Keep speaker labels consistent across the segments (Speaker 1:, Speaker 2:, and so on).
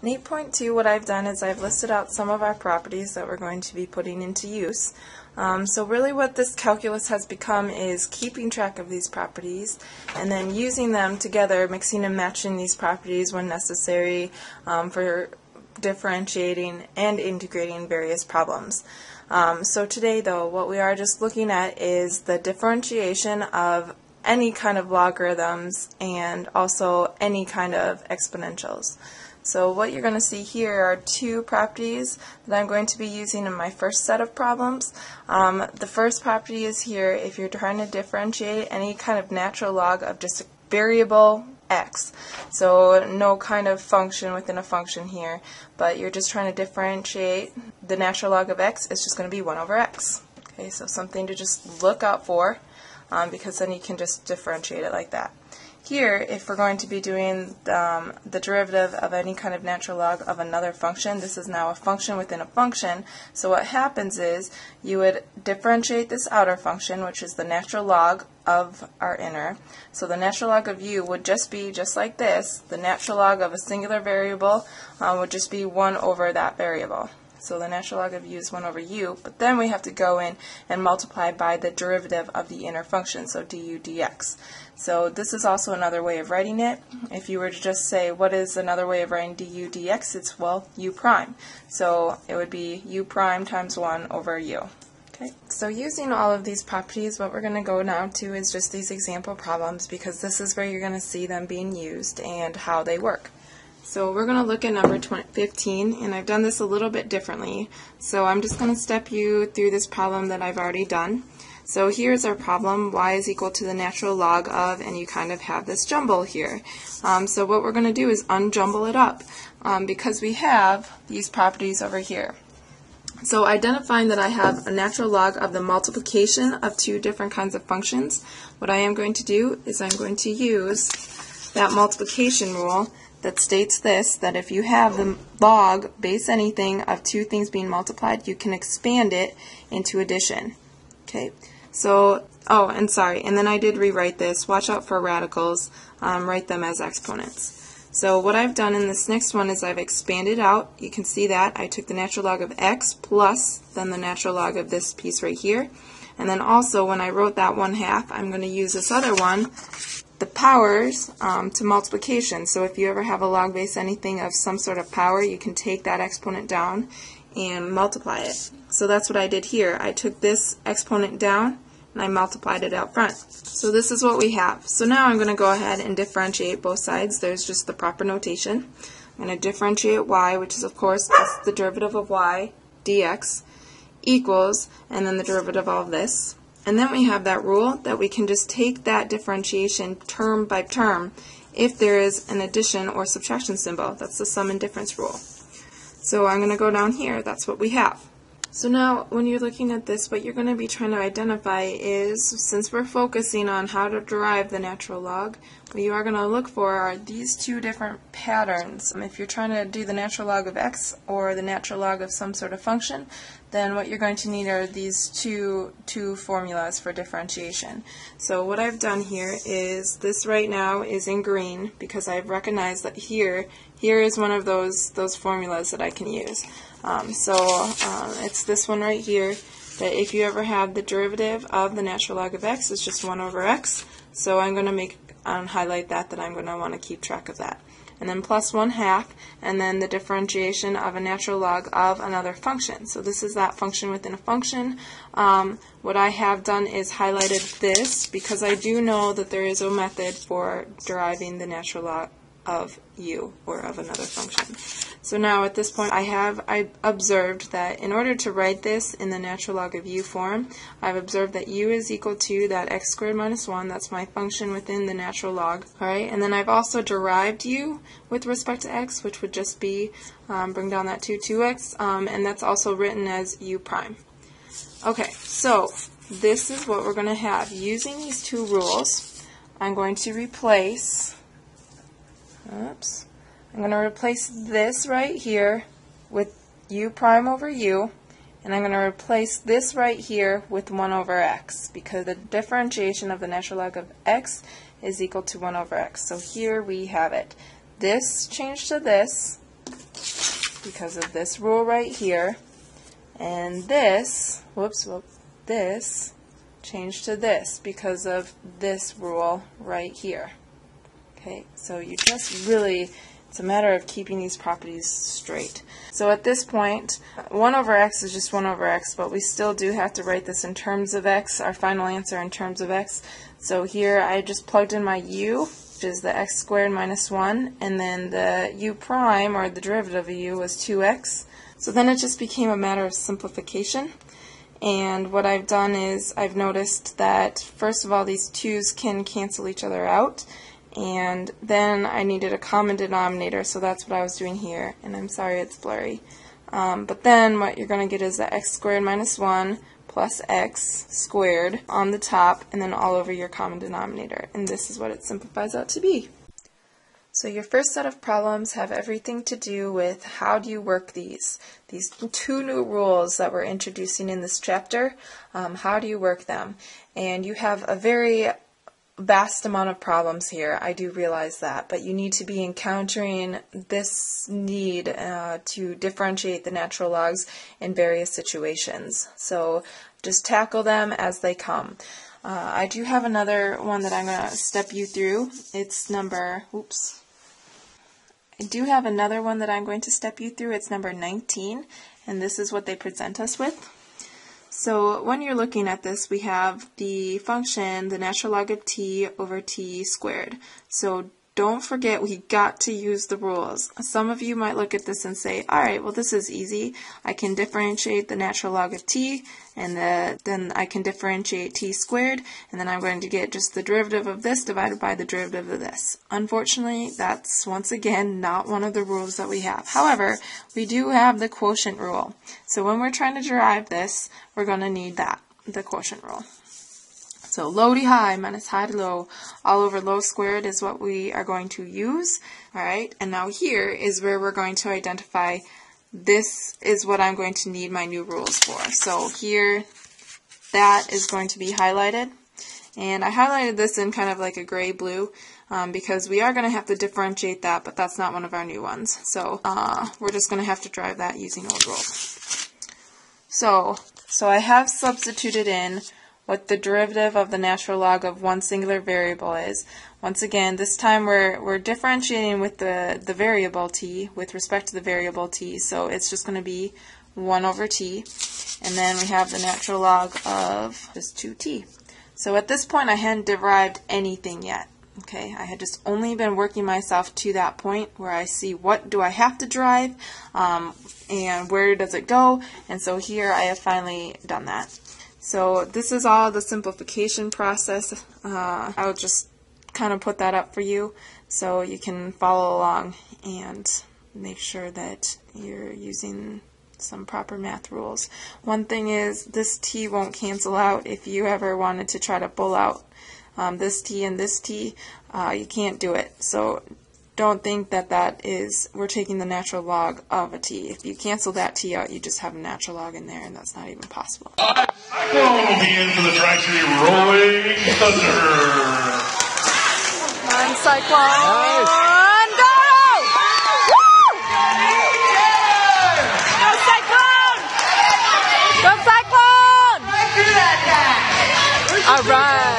Speaker 1: In 8.2, what I've done is I've listed out some of our properties that we're going to be putting into use. So really what this calculus has become is keeping track of these properties and then using them together, mixing and matching these properties when necessary for differentiating and integrating various problems. So today, though, what we are just looking at is the differentiation of any kind of logarithms and also any kind of exponentials. So what you're going to see here are two properties that I'm going to be using in my first set of problems. The first property is here if you're trying to differentiate any kind of natural log of just a variable x. So no kind of function within a function here, but you're just trying to differentiate the natural log of x. It's just going to be 1 over x. Okay, so something to just look out for because then you can just differentiate it like that. Here, if we're going to be doing the derivative of any kind of natural log of another function, this is now a function within a function. So what happens is you would differentiate this outer function, which is the natural log of our inner. So the natural log of u would just be just like this. The natural log of a singular variable would just be 1 over that variable. So the natural log of u is 1 over u, but then we have to go in and multiply by the derivative of the inner function, so du dx. So this is also another way of writing it. If you were to just say, what is another way of writing du dx, it's, well, u prime. So it would be u prime times 1 over u. Okay. So using all of these properties, what we're going to go now to is just these example problems, because this is where you're going to see them being used and how they work. So we're going to look at number 15, and I've done this a little bit differently. So I'm just going to step you through this problem that I've already done. So here's our problem, y is equal to the natural log of, and you kind of have this jumble here. So what we're going to do is unjumble it up because we have these properties over here. So identifying that I have a natural log of the multiplication of two different kinds of functions, what I am going to do is I'm going to use that multiplication rule that states this, that if you have the log base anything of two things being multiplied, you can expand it into addition. Okay, so, oh, and sorry, and then I did rewrite this. Watch out for radicals. Write them as exponents. So what I've done in this next one is I've expanded out. You can see that I took the natural log of x plus then the natural log of this piece right here. And then also when I wrote that 1/2, I'm going to use this other one, the powers, to multiplication. So if you ever have a log base anything of some sort of power, you can take that exponent down and multiply it. So that's what I did here. I took this exponent down and I multiplied it out front. So this is what we have. So now I'm going to go ahead and differentiate both sides. There's just the proper notation. I'm going to differentiate y, which is of course just the derivative of y dx, equals, and then the derivative of this. And then we have that rule that we can just take that differentiation term by term if there is an addition or subtraction symbol. That's the sum and difference rule. So I'm going to go down here. That's what we have. So now when you're looking at this, what you're going to be trying to identify is, since we're focusing on how to derive the natural log, what you are going to look for are these two different patterns. If you're trying to do the natural log of x or the natural log of some sort of function, then what you're going to need are these two formulas for differentiation. So what I've done here is, this right now is in green because I've recognized that here is one of those formulas that I can use. It's this one right here, that if you ever have the derivative of the natural log of x, it's just 1 over x. So I'm going to highlight that I'm going to want to keep track of that. And then plus 1/2, and then the differentiation of a natural log of another function. So this is that function within a function. What I have done is highlighted this because I do know that there is a method for deriving the natural log of u, or of another function. So now at this point I observed that in order to write this in the natural log of u form, I've observed that u is equal to that x squared minus 1, that's my function within the natural log. Alright, and then I've also derived u with respect to x, which would just be, bring down that 2x, and that's also written as u prime. Okay, so this is what we're going to have. Using these two rules, I'm going to replace I'm going to replace this right here with u prime over u, and I'm going to replace this right here with 1 over x, because the differentiation of the natural log of x is equal to 1 over x. So here we have it. This changed to this, because of this rule right here, and this, this changed to this because of this rule right here. Okay, so you just really, it's a matter of keeping these properties straight. So at this point, 1 over x is just 1 over x, but we still do have to write this in terms of x, our final answer in terms of x. So here I just plugged in my u, which is the x squared minus 1, and then the u prime, or the derivative of u, was 2x. So then it just became a matter of simplification. And what I've done is I've noticed that, first of all, these 2's can cancel each other out. And then I needed a common denominator, so that's what I was doing here. And I'm sorry it's blurry. But then what you're going to get is the x squared minus 1 plus x squared on the top, and then all over your common denominator. And this is what it simplifies out to be. So your first set of problems have everything to do with how do you work these 2 new rules that we're introducing in this chapter. How do you work them? And you have a very vast amount of problems here. I do realize that, but you need to be encountering this need to differentiate the natural logs in various situations. So just tackle them as they come. I do have another one that I'm going to step you through. It's number, I do have another one that I'm going to step you through. It's number 19, and this is what they present us with. So when you're looking at this, we have the function, the natural log of t over t squared. So don't forget, we got to use the rules. Some of you might look at this and say, all right, well, this is easy. I can differentiate the natural log of t, and then I can differentiate t squared, and then I'm going to get just the derivative of this divided by the derivative of this. Unfortunately, that's, once again, not one of the rules that we have. However, we do have the quotient rule. So when we're trying to derive this, we're going to need that, the quotient rule. So low to high minus high to low, all over low squared is what we are going to use. All right, and now here is where we're going to identify this is what I'm going to need my new rules for. So here, that is going to be highlighted. And I highlighted this in kind of like a gray-blue because we are going to have to differentiate that, but that's not one of our new ones. So we're just going to have to drive that using old rules. So I have substituted in what the derivative of the natural log of one singular variable is. Once again, this time we're differentiating with the variable t, with respect to the variable t, so it's just going to be 1 over t, and then we have the natural log of just 2t. So at this point I hadn't derived anything yet. Okay, I had just only been working myself to that point where I see what do I have to derive and where does it go, and so here I have finally done that. So this is all the simplification process. I'll just kind of put that up for you so you can follow along and make sure that you're using some proper math rules. One thing is this t won't cancel out. If you ever wanted to try to pull out this t and this t, you can't do it. So don't think that is, we're taking the natural log of a t. If you cancel that t out, you just have a natural log in there, and that's not even possible.
Speaker 2: Will be in for the Tri-City Rolling Thunder.
Speaker 1: On Cyclone, go! Woo! Go Cyclone! Go Cyclone! All right.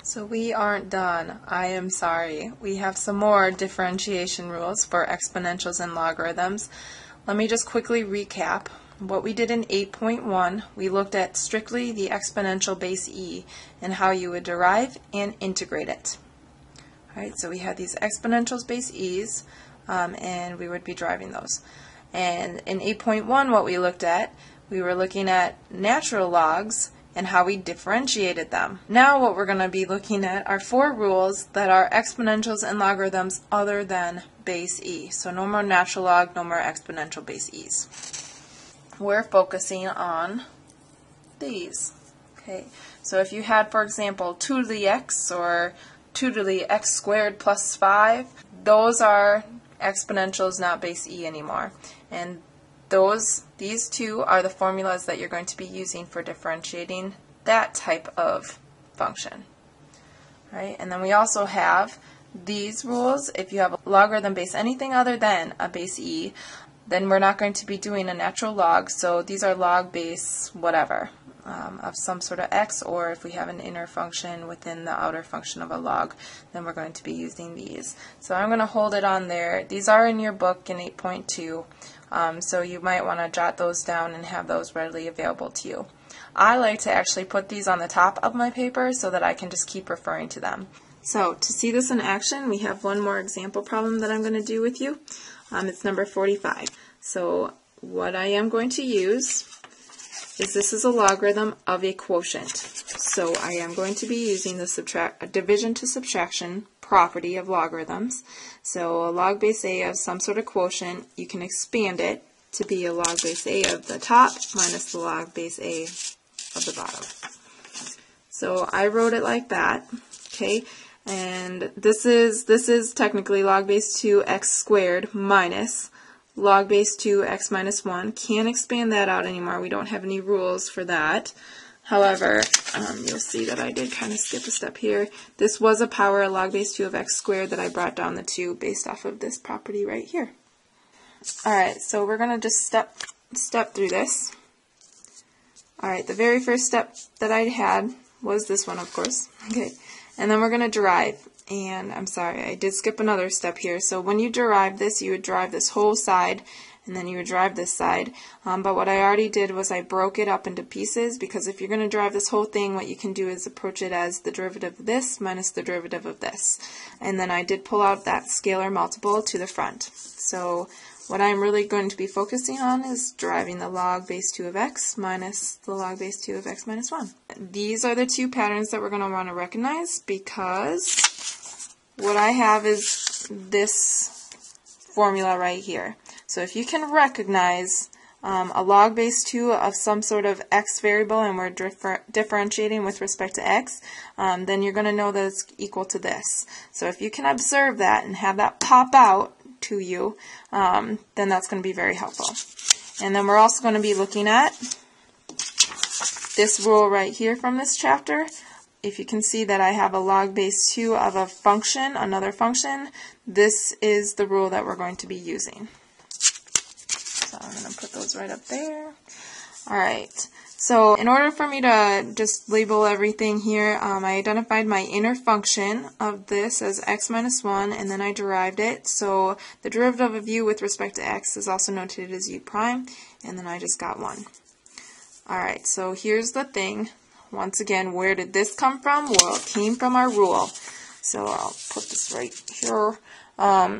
Speaker 1: So we aren't done. I am sorry. We have some more differentiation rules for exponentials and logarithms. Let me just quickly recap. What we did in 8.1, we looked at strictly the exponential base e and how you would derive and integrate it. Alright, so we had these exponentials base e's and we would be deriving those. And in 8.1 what we looked at, we were looking at natural logs and how we differentiated them. Now what we're going to be looking at are 4 rules that are exponentials and logarithms other than base e. So no more natural log, no more exponential base e's. We're focusing on these. Okay, So if you had, for example, 2 to the x or 2 to the x squared plus 5, those are exponentials, not base e anymore. And these two are the formulas that you're going to be using for differentiating that type of function. Right? And then we also have these rules. If you have a logarithm base anything other than a base e, then we're not going to be doing a natural log. So these are log base whatever of some sort of x, or if we have an inner function within the outer function of a log, then we're going to be using these. So I'm going to hold it on there. These are in your book in 8.2, so you might want to jot those down and have those readily available to you. I like to actually put these on the top of my paper so that I can just keep referring to them. So to see this in action, we have one more example problem that I'm going to do with you. It's number 45. So what I am going to use is this is a logarithm of a quotient. So I am going to be using the division to subtraction property of logarithms. So a log base a of some sort of quotient, you can expand it to be a log base a of the top minus the log base a of the bottom. So I wrote it like that, okay? And this is technically log base 2x squared minus log base 2x minus 1. Can't expand that out anymore. We don't have any rules for that. However, you'll see that I did kind of skip a step here. This was a power log base 2 of x squared that I brought down the 2 based off of this property right here. Alright, so we're going to just step through this. Alright, the very first step that I had was this one, of course. Okay, and then we're going to derive. And I'm sorry, I did skip another step here. So when you derive this, you would derive this whole side, and then you would derive this side. But what I already did was I broke it up into pieces, because if you're going to derive this whole thing, what you can do is approach it as the derivative of this minus the derivative of this. And then I did pull out that scalar multiple to the front. So what I'm really going to be focusing on is deriving the log base 2 of x minus the log base 2 of x minus 1. These are the two patterns that we're going to want to recognize, because what I have is this formula right here. So if you can recognize a log base 2 of some sort of x variable, and we're differentiating with respect to x, then you're going to know that it's equal to this. So if you can observe that and have that pop out to you, then that's going to be very helpful. And then we're also going to be looking at this rule right here from this chapter. If you can see that I have a log base 2 of a function, another function, this is the rule that we're going to be using. So I'm going to put those right up there. Alright, so in order for me to just label everything here, I identified my inner function of this as x minus 1, and then I derived it. So the derivative of u with respect to x is also notated as u prime, and then I just got 1. Alright, so here's the thing. Once again, where did this come from? Well, it came from our rule. So I'll put this right here.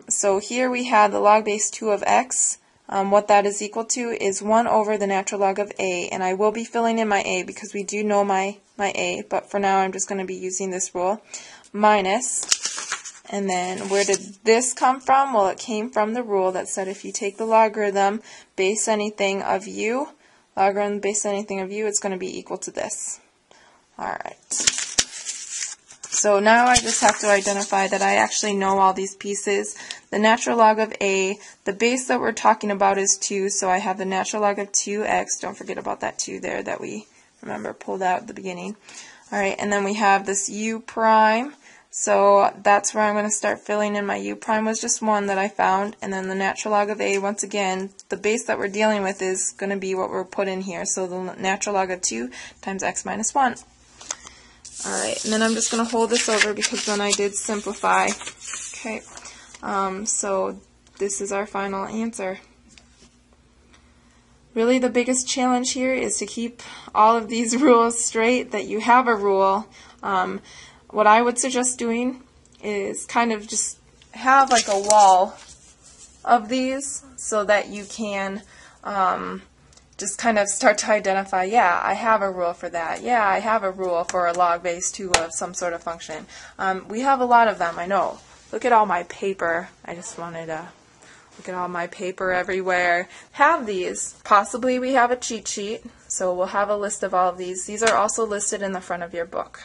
Speaker 1: So here we have the log base 2 of x. What that is equal to is 1 over the natural log of a. And I will be filling in my a because we do know my a. But for now, I'm just going to be using this rule. Minus. And then where did this come from? Well, it came from the rule that said if you take the logarithm base anything of u, logarithm base anything of u, it's going to be equal to this. Alright, so now I just have to identify that I actually know all these pieces. The natural log of a, the base that we're talking about is 2, so I have the natural log of 2x. Don't forget about that 2 there that we, remember, pulled out at the beginning. Alright, and then we have this u prime, so that's where I'm going to start filling in. My u prime was just 1 that I found, and then the natural log of a, once again, the base that we're dealing with is going to be what we're put in here, so the natural log of 2 times x minus 1. Alright, and then I'm just going to hold this over because then I did simplify. Okay, so this is our final answer. Really the biggest challenge here is to keep all of these rules straight, that you have a rule. What I would suggest doing is kind of just have like a wall of these so that you can just kind of start to identify, yeah, I have a rule for that. Yeah, I have a rule for a log base 2 of some sort of function. We have a lot of them, I know. Look at all my paper. I just wanted to look at all my paper everywhere. Have these. Possibly we have a cheat sheet So we'll have a list of all of these. These are also listed in the front of your book.